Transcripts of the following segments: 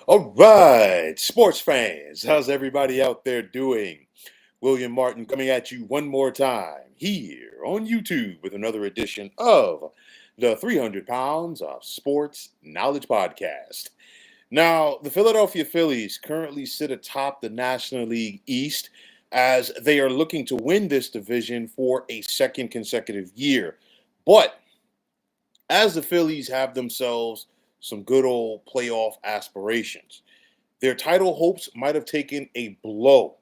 All right, sports fans, how's everybody out there doing? William Martin coming at you one more time here on YouTube with another edition of the 300 Pounds of Sports Knowledge Podcast. Now, the Philadelphia Phillies currently sit atop the National League East as they are looking to win this division for a second consecutive year. But as the Phillies have themselves some good old playoff aspirations, their title hopes might have taken a blow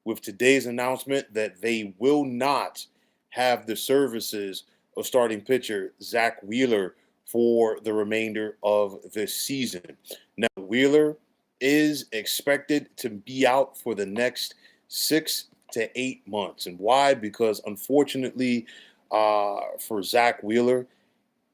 with today's announcement that they will not have the services of starting pitcher Zack Wheeler for the remainder of this season. Now, Wheeler is expected to be out for the next 6 to 8 months. And why? Because unfortunately, for Zack Wheeler,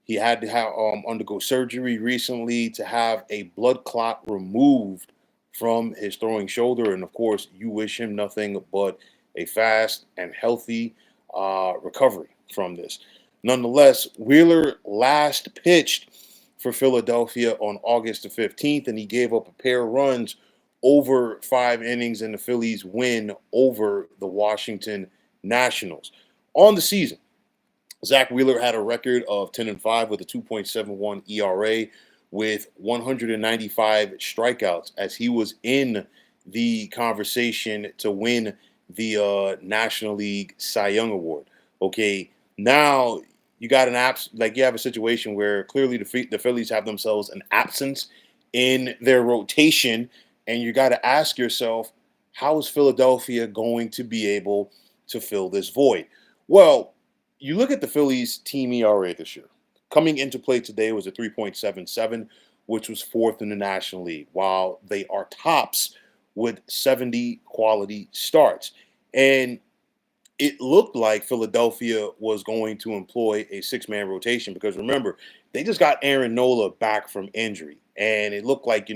he had to have undergo surgery recently to have a blood clot removed from his throwing shoulder, and of course, you wish him nothing but a fast and healthy recovery from this. Nonetheless, Wheeler last pitched for Philadelphia on August the 15th, and he gave up a pair of runs over 5 innings in the Phillies' win over the Washington Nationals. On the season, Zack Wheeler had a record of 10-5 with a 2.71 ERA with 195 strikeouts as he was in the conversation to win the National League Cy Young Award. Okay, now you got you have a situation where clearly the Phillies have themselves an absence in their rotation, and you got to ask yourself, how is Philadelphia going to be able to fill this void? Well, you look at the Phillies' team ERA this year. Coming into play today was a 3.77, which was fourth in the National League, while they are tops with 70 quality starts. And it looked like Philadelphia was going to employ a six-man rotation because remember, they just got Aaron Nola back from injury. And it looked like,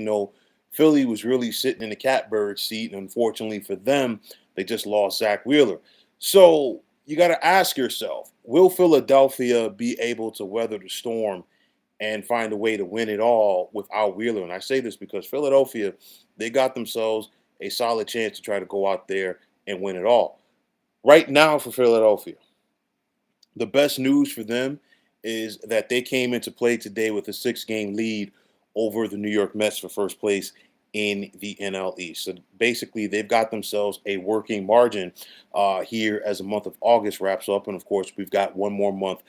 Philly was really sitting in the catbird seat. And unfortunately for them, they just lost Zack Wheeler. So you got to ask yourself, will Philadelphia be able to weather the storm and find a way to win it all without Wheeler? And I say this because Philadelphia, they got themselves a solid chance to try to go out there and win it all. Right now for Philadelphia, the best news for them is that they came into play today with a 6-game lead over the New York Mets for first place in the NL East. So basically, they've got themselves a working margin here as the month of August wraps up. And of course, we've got one more month,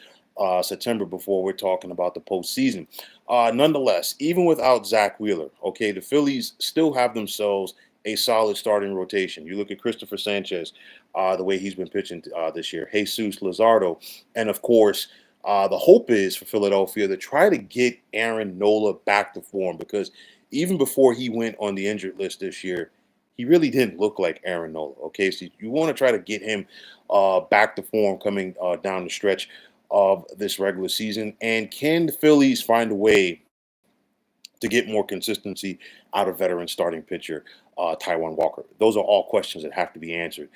September, before we're talking about the postseason. Nonetheless, even without Zack Wheeler, okay, the Phillies still have themselves a solid starting rotation. You look at Christopher Sanchez, the way he's been pitching this year, Jesus Luzardo, and of course, the hope is for Philadelphia to try to get Aaron Nola back to form because even before he went on the injured list this year, he really didn't look like Aaron Nola. Okay, so you want to try to get him back to form coming down the stretch of this regular season. And can the Phillies find a way to get more consistency out of veteran starting pitcher Taiwan Walker? Those are all questions that have to be answered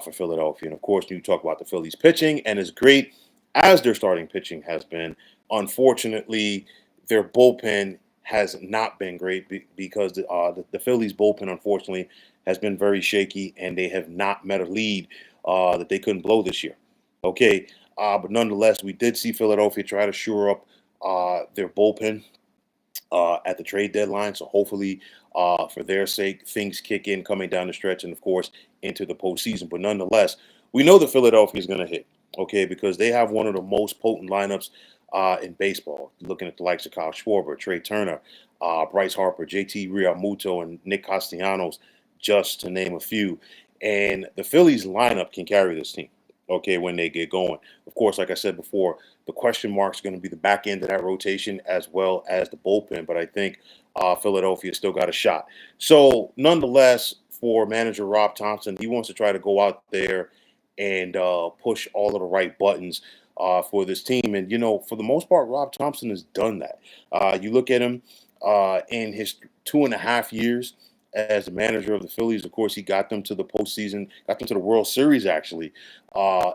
for Philadelphia. And of course, you talk about the Phillies pitching, and as great as their starting pitching has been, unfortunately, their bullpen has not been great because the Phillies bullpen, unfortunately, has been very shaky, and they have not met a lead that they couldn't blow this year. Okay, but nonetheless, we did see Philadelphia try to shore up their bullpen at the trade deadline. So hopefully, for their sake, things kick in coming down the stretch and, of course, into the postseason. But nonetheless, we know that Philadelphia is going to hit, okay, because they have one of the most potent lineups in baseball. Looking at the likes of Kyle Schwarber, Trey Turner, Bryce Harper, JT Realmuto, and Nick Castellanos, just to name a few. And the Phillies lineup can carry this team, okay, when they get going. Of course, like I said before, the question marks are going to be the back end of that rotation as well as the bullpen. But I think Philadelphia still got a shot. So, nonetheless, for manager Rob Thompson, he wants to try to go out there and push all of the right buttons for this team. And, for the most part, Rob Thompson has done that. You look at him in his 2.5 years as the manager of the Phillies. Of course, he got them to the postseason, got them to the World Series actually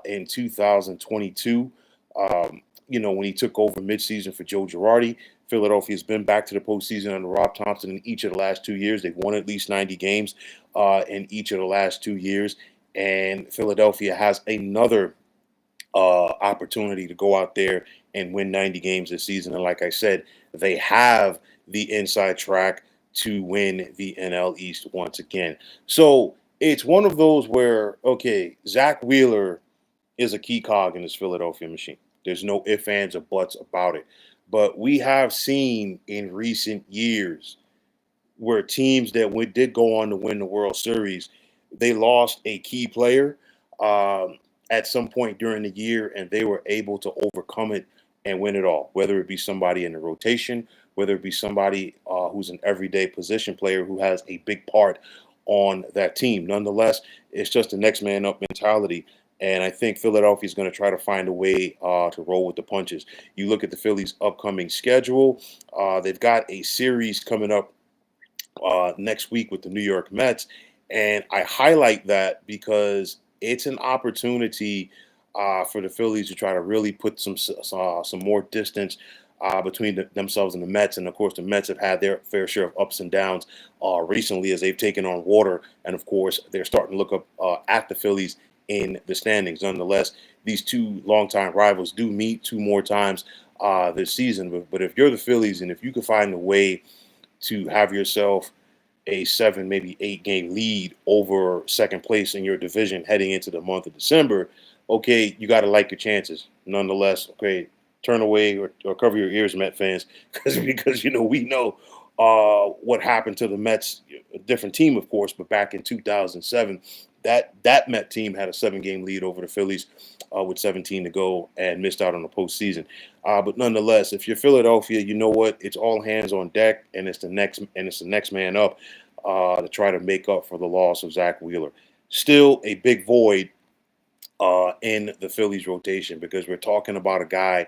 in 2022. When he took over midseason for Joe Girardi, Philadelphia's been back to the postseason under Rob Thompson in each of the last 2 years. They've won at least 90 games in each of the last 2 years. And Philadelphia has another opportunity to go out there and win 90 games this season. And like I said, they have the inside track to win the NL East once again. So it's one of those where, okay, Zack Wheeler is a key cog in this Philadelphia machine. There's no ifs, ands, or buts about it. But we have seen in recent years where teams that did go on to win the World Series, they lost a key player at some point during the year, and they were able to overcome it and win it all. Whether it be somebody in the rotation, whether it be somebody who's an everyday position player who has a big part on that team. Nonetheless, it's just a next man up mentality. And I think Philadelphia is going to try to find a way to roll with the punches. You look at the Phillies' upcoming schedule, they've got a series coming up next week with the New York Mets. And I highlight that because it's an opportunity for the Phillies to try to really put some more distance between themselves and the Mets. And of course, the Mets have had their fair share of ups and downs recently as they've taken on water. And of course, they're starting to look up at the Phillies in the standings. Nonetheless, these two longtime rivals do meet two more times this season. But if you're the Phillies and if you can find a way to have yourself a 7, maybe 8 game lead over second place in your division heading into the month of December, okay, you got to like your chances. Nonetheless, okay, turn away or cover your ears, Met fans, because we know what happened to the Mets, a different team, of course, but back in 2007, that Met team had a 7 game lead over the Phillies with 17 to go and missed out on the postseason. But nonetheless, if you're Philadelphia, you know what? It's all hands on deck, and it's the next man up to try to make up for the loss of Zack Wheeler. Still a big void in the Phillies rotation because we're talking about a guy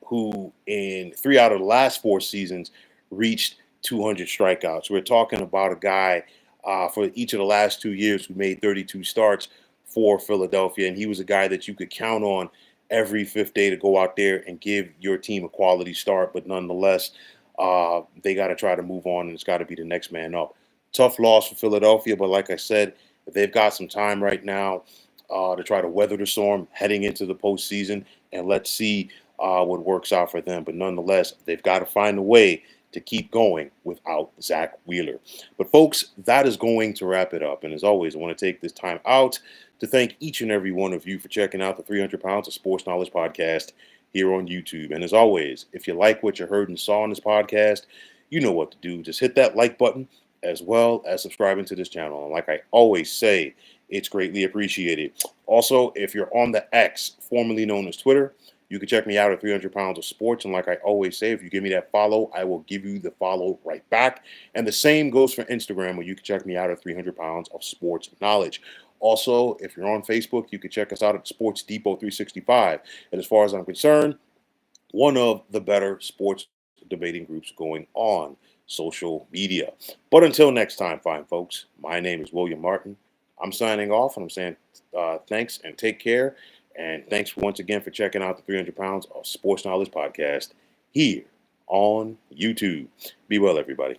who in 3 out of the last 4 seasons reached 200 strikeouts. We're talking about a guy for each of the last 2 years who made 32 starts for Philadelphia, and he was a guy that you could count on every fifth day to go out there and give your team a quality start. But nonetheless, they got to try to move on, and it's got to be the next man up. Tough loss for Philadelphia, but like I said, they've got some time right now to try to weather the storm heading into the postseason, and let's see what works out for them. But nonetheless, they've got to find a way to keep going without Zack Wheeler. But folks, that is going to wrap it up. And as always, I want to take this time out to thank each and every one of you for checking out the 300 Pounds of Sports Knowledge podcast here on YouTube. And as always, if you like what you heard and saw in this podcast, you know what to do. Just hit that like button as well as subscribing to this channel. And like I always say, it's greatly appreciated. Also, if you're on the X, formerly known as Twitter, you can check me out at 300 Pounds of Sports. And like I always say, if you give me that follow, I will give you the follow right back. And the same goes for Instagram, where you can check me out at 300 Pounds of Sports Knowledge. Also, if you're on Facebook, you can check us out at Sports Depot 365. And as far as I'm concerned, one of the better sports debating groups going on social media. But until next time, fine folks, my name is William Martin. I'm signing off, and I'm saying thanks and take care. And thanks once again for checking out the 300 Pounds of Sports Knowledge podcast here on YouTube. Be well, everybody.